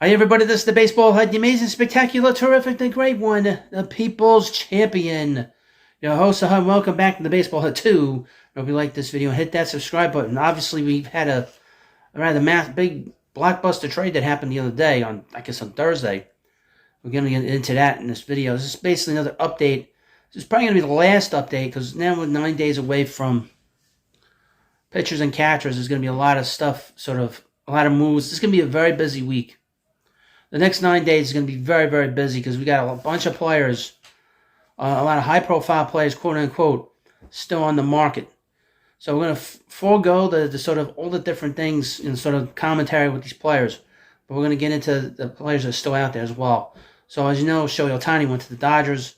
Hi everybody, this is the Baseball Head, the amazing, spectacular, terrific, the great one, the People's Champion. Your host, and welcome back to the Baseball Head 2. I hope you like this video and hit that subscribe button. Obviously, we've had a rather big blockbuster trade that happened the other day, on Thursday. We're going to get into that in this video. This is basically another update. This is probably going to be the last update, because now we're 9 days away from pitchers and catchers. There's going to be a lot of stuff, a lot of moves. This is going to be a very busy week. The next 9 days is going to be very, very busy because we got a bunch of players, a lot of high-profile players, quote-unquote, still on the market. So we're going to forego the sort of all the different things in sort of commentary with these players. But we're going to get into the players that are still out there as well. So as you know, Shohei Ohtani went to the Dodgers.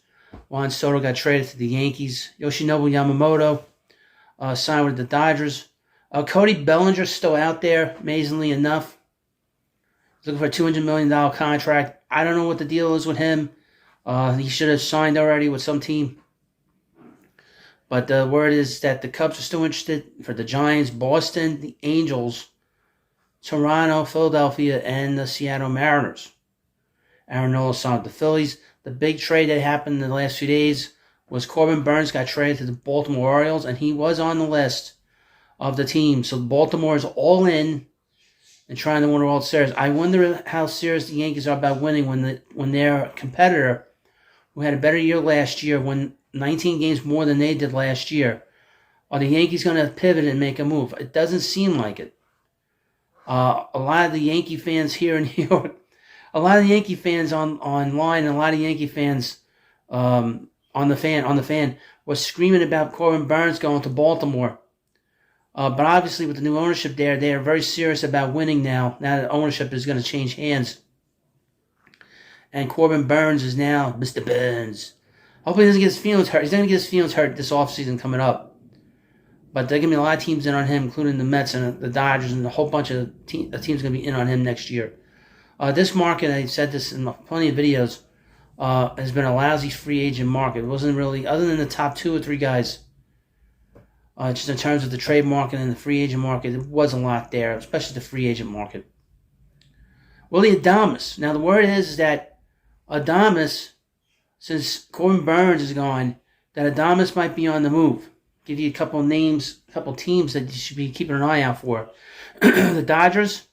Juan Soto got traded to the Yankees. Yoshinobu Yamamoto signed with the Dodgers. Cody Bellinger's still out there, amazingly enough. He's looking for a $200 million contract. I don't know what the deal is with him. He should have signed already with some team. But the word is that the Cubs are still interested for the Giants, Boston, the Angels, Toronto, Philadelphia, and the Seattle Mariners. Aaron Nola signed with the Phillies. The big trade that happened in the last few days was Corbin Burnes got traded to the Baltimore Orioles, and he was on the list of the team. So Baltimore is all in and trying to win the World Series. I wonder how serious the Yankees are about winning when their competitor, who had a better year last year, won 19 games more than they did last year. Are the Yankees going to pivot and make a move? It doesn't seem like it. A lot of the Yankee fans here in New York, a lot of the Yankee fans online, and a lot of Yankee fans on the fan was screaming about Corbin Burnes going to Baltimore. But obviously, with the new ownership there, they are very serious about winning now. Now that ownership is going to change hands. And Corbin Burnes is now Mr. Burnes. Hopefully he doesn't get his feelings hurt. He's not going to get his feelings hurt this offseason coming up. But there are going to be a lot of teams in on him, including the Mets and the Dodgers, and a whole bunch of teams going to be in on him next year. This market, I said this in plenty of videos, has been a lousy free agent market. It wasn't really, other than the top 2 or 3 guys, just in terms of the trade market and the free agent market, it was a lot there, especially the free agent market. Willie Adames. Now, the word is that Adames, since Corbin Burnes is gone, that Adames might be on the move. Give you a couple names, a couple teams that you should be keeping an eye out for. The Dodgers,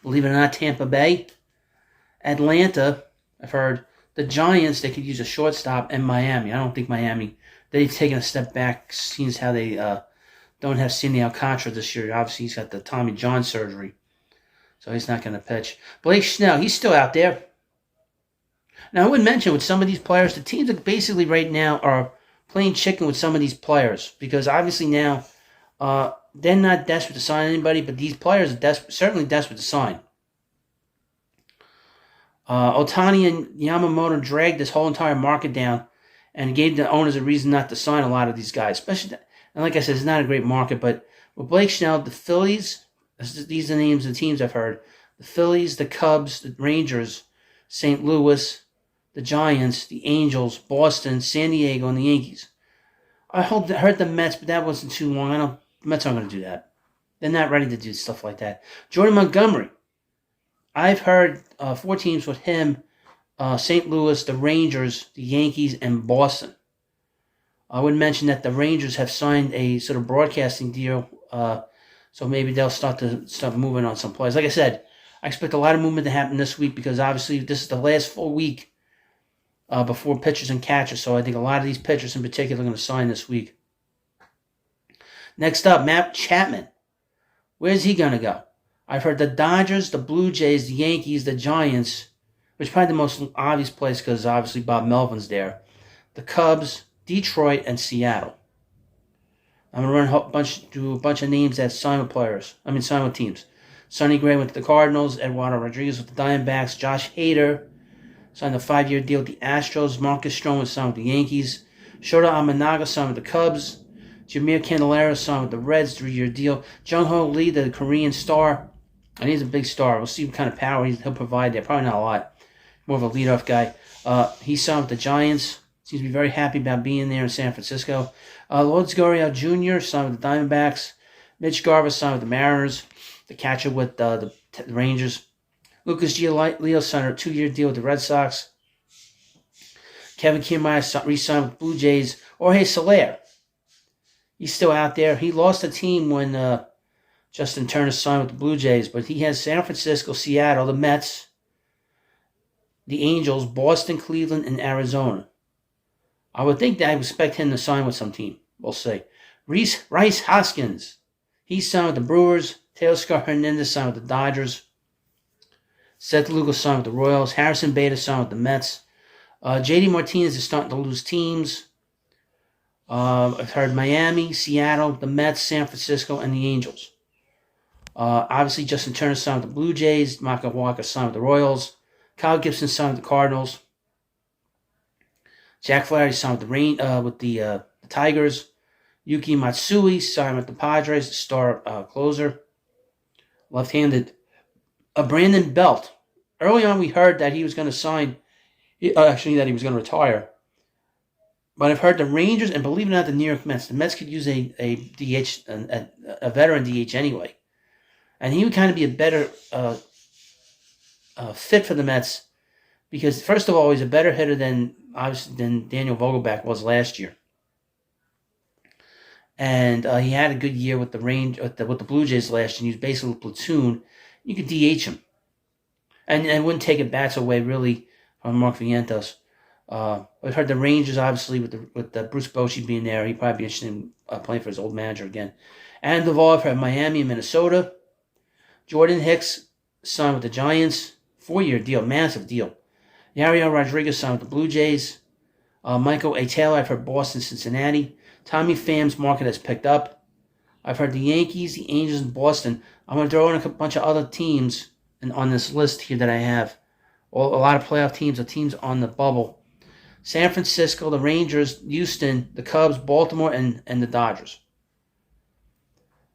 believe it or not, Tampa Bay, Atlanta, I've heard. The Giants, they could use a shortstop, and Miami. I don't think Miami. They've taken a step back, seeing how they don't have Sandy Alcantara this year. Obviously, he's got the Tommy John surgery, so he's not going to pitch. Blake Snell, he's still out there. Now, I would mention with some of these players, the teams that basically right now are playing chicken with some of these players, because obviously now they're not desperate to sign anybody, but these players are certainly desperate to sign. Ohtani and Yamamoto dragged this whole entire market down and gave the owners a reason not to sign a lot of these guys. Especially, and like I said, it's not a great market, but with Blake Snell, the Phillies, these are the names of the teams I've heard. The Phillies, the Cubs, the Rangers, St. Louis, the Giants, the Angels, Boston, San Diego, and the Yankees. I heard the Mets, but that wasn't too long. The Mets aren't going to do that. They're not ready to do stuff like that. Jordan Montgomery. I've heard 4 teams with him, St. Louis, the Rangers, the Yankees, and Boston. I would mention that the Rangers have signed a sort of broadcasting deal, so maybe they'll start moving on some players. Like I said, I expect a lot of movement to happen this week, because obviously this is the last full week before pitchers and catchers, so I think a lot of these pitchers in particular are going to sign this week. Next up, Matt Chapman. Where's he going to go? I've heard the Dodgers, the Blue Jays, the Yankees, the Giants, which is probably the most obvious place because obviously Bob Melvin's there, the Cubs, Detroit, and Seattle. I'm going to run a bunch of names that sign with teams. Sonny Gray went to the Cardinals, Eduardo Rodriguez with the Diamondbacks, Josh Hader signed a 5-year deal with the Astros, Marcus Stroman signed with the Yankees, Shota Amanaga signed with the Cubs, Jameer Candelario signed with the Reds, 3-year deal, Jung-Ho Lee, the Korean star, and he's a big star. We'll see what kind of power he'll provide there. Probably not a lot. More of a leadoff guy. He signed with the Giants. Seems to be very happy about being there in San Francisco. Lourdes Gurriel Jr. signed with the Diamondbacks. Mitch Garver signed with the Mariners. The catcher with the Rangers. Lucas Giolito signed a 2-year deal with the Red Sox. Kevin Kiermaier re-signed with the Blue Jays. Jorge Soler, he's still out there. He lost the team when Justin Turner signed with the Blue Jays, but he has San Francisco, Seattle, the Mets, the Angels, Boston, Cleveland, and Arizona. I would think that I would expect him to sign with some team. We'll see. Rice Hoskins, he signed with the Brewers. Teoscar Hernandez signed with the Dodgers. Seth Lugo signed with the Royals. Harrison Bader signed with the Mets. J.D. Martinez is starting to lose teams. I've heard Miami, Seattle, the Mets, San Francisco, and the Angels. Obviously, Justin Turner signed with the Blue Jays. Maka Walker signed with the Royals. Kyle Gibson signed with the Cardinals. Jack Flaherty signed with the Tigers. Yuki Matsui signed with the Padres, the star closer. Left-handed. Brandon Belt. Early on, we heard that he was going to sign. Actually, that he was going to retire. But I've heard the Rangers, and believe it or not, the New York Mets. The Mets could use a DH, a veteran DH anyway. And he would kind of be a better fit for the Mets because, first of all, he's a better hitter than Daniel Vogelbach was last year. And he had a good year with the Blue Jays last year. He was basically a platoon. You could DH him. And it wouldn't take at bats away, really, from Mark Vientos. I've heard the Rangers, obviously, with the Bruce Bochy being there. He'd probably be interested in playing for his old manager again. And Duvall, I've heard Miami and Minnesota. Jordan Hicks signed with the Giants. 4-year deal, massive deal. Yariel Rodriguez signed with the Blue Jays. Michael A. Taylor, I've heard Boston, Cincinnati. Tommy Pham's market has picked up. I've heard the Yankees, the Angels, and Boston. I'm going to throw in a bunch of other teams on this list here that I have. A lot of playoff teams or teams on the bubble. San Francisco, the Rangers, Houston, the Cubs, Baltimore, and the Dodgers.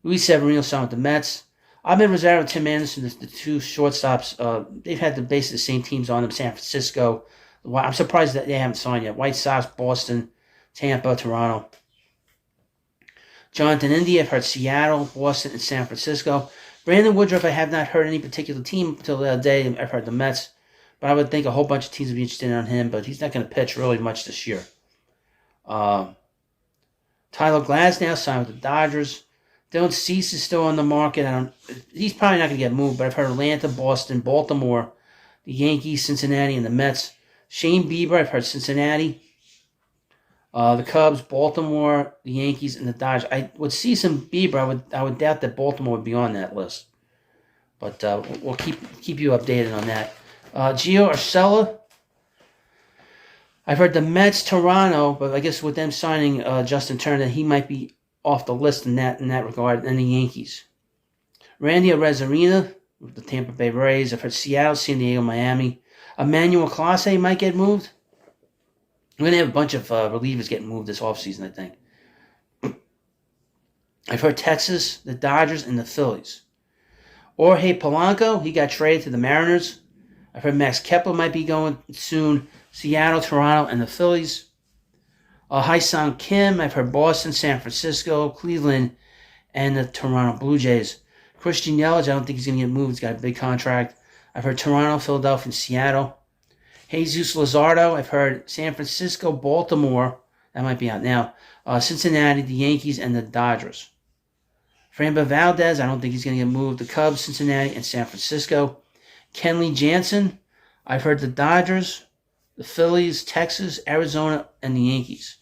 Luis Severino signed with the Mets. Ahmed Rosario and Tim Anderson, the two shortstops, they've had basically the same teams on them. San Francisco. I'm surprised that they haven't signed yet. White Sox, Boston, Tampa, Toronto. Jonathan India, I've heard Seattle, Boston, and San Francisco. Brandon Woodruff, I have not heard any particular team until the other day. I've heard the Mets. But I would think a whole bunch of teams would be interested in on him, but he's not going to pitch really much this year. Tyler Glasnow signed with the Dodgers. Dylan Cease is still on the market. He's probably not going to get moved, but I've heard Atlanta, Boston, Baltimore, the Yankees, Cincinnati, and the Mets. Shane Bieber, I've heard Cincinnati. The Cubs, Baltimore, the Yankees, and the Dodgers. I would see some Bieber. I would doubt that Baltimore would be on that list. But we'll keep you updated on that. Gio Urshela. I've heard the Mets, Toronto, but I guess with them signing Justin Turner, he might be off the list in that regard, and the Yankees. Randy Arozarena with the Tampa Bay Rays. I've heard Seattle, San Diego, Miami. Emmanuel Clase might get moved. We're going to have a bunch of relievers getting moved this offseason, I think. I've heard Texas, the Dodgers, and the Phillies. Jorge Polanco, he got traded to the Mariners. I've heard Max Kepler might be going soon. Seattle, Toronto, and the Phillies. Hyun-Sung Kim, I've heard Boston, San Francisco, Cleveland, and the Toronto Blue Jays. Christian Yelich, I don't think he's going to get moved. He's got a big contract. I've heard Toronto, Philadelphia, and Seattle. Jesus Luzardo, I've heard San Francisco, Baltimore. That might be out now. Cincinnati, the Yankees, and the Dodgers. Framber Valdez, I don't think he's going to get moved. The Cubs, Cincinnati, and San Francisco. Kenley Jansen, I've heard the Dodgers, the Phillies, Texas, Arizona, and the Yankees.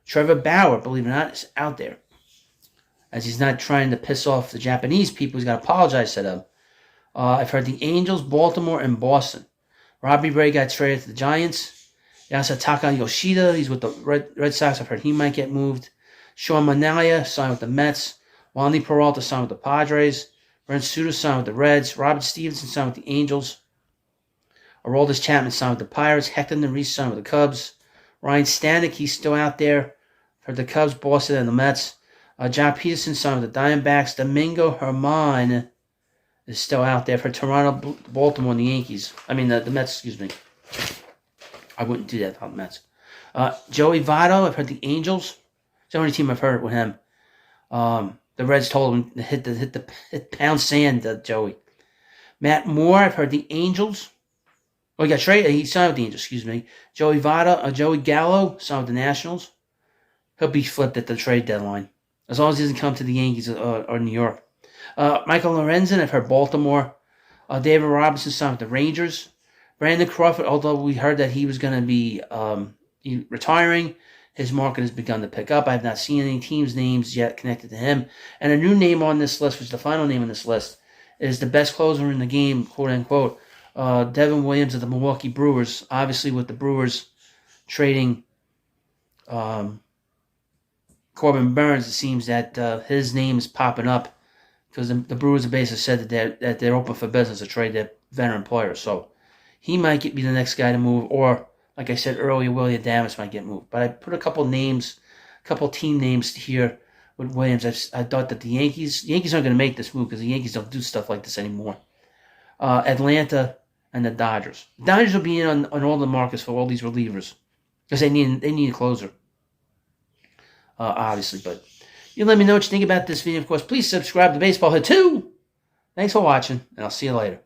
Trevor Bauer, believe it or not, is out there. As he's not trying to piss off the Japanese people, he's got to apologize to them. I've heard the Angels, Baltimore, and Boston. Robbie Ray got traded to the Giants. Yasutaka Yoshida, he's with the Red Sox. I've heard he might get moved. Sean Manaea signed with the Mets. Wandy Peralta signed with the Padres. Brent Suter signed with the Reds. Robert Stevenson signed with the Angels. Aroldis Chapman signed with the Pirates. Hector Neris signed with the Cubs. Ryan Stanek, he's still out there for the Cubs, Boston, and the Mets. John Peterson signed with the Diamondbacks. Domingo Germán is still out there for Toronto, Baltimore, and the Yankees. I mean, the Mets, excuse me. I wouldn't do that without the Mets. Joey Votto, I've heard the Angels. It's the only team I've heard with him. The Reds told him to hit pound sand, Joey. Matt Moore, I've heard the Angels. Oh, he got traded. He signed with the Angels, excuse me. Joey Gallo signed with the Nationals. He'll be flipped at the trade deadline, as long as he doesn't come to the Yankees or New York. Michael Lorenzen, I've heard Baltimore. David Robinson signed with the Rangers. Brandon Crawford, although we heard that he was going to be retiring, his market has begun to pick up. I have not seen any teams' names yet connected to him. And a new name on this list, which is the final name on this list, is the best closer in the game, quote unquote, Devin Williams of the Milwaukee Brewers. Obviously, with the Brewers trading Corbin Burnes, it seems that his name is popping up because the Brewers have basically said that they're open for business to trade their veteran players. So he might be the next guy to move, or like I said earlier, Willie Adames might get moved. But I put a couple team names here with Williams. I thought that the Yankees aren't going to make this move because the Yankees don't do stuff like this anymore. Atlanta and the Dodgers. The Dodgers will be in on all the markets for all these relievers because they need a closer, obviously. But you let me know what you think about this video. Of course, please subscribe to Baseball Hit 2. Thanks for watching, and I'll see you later.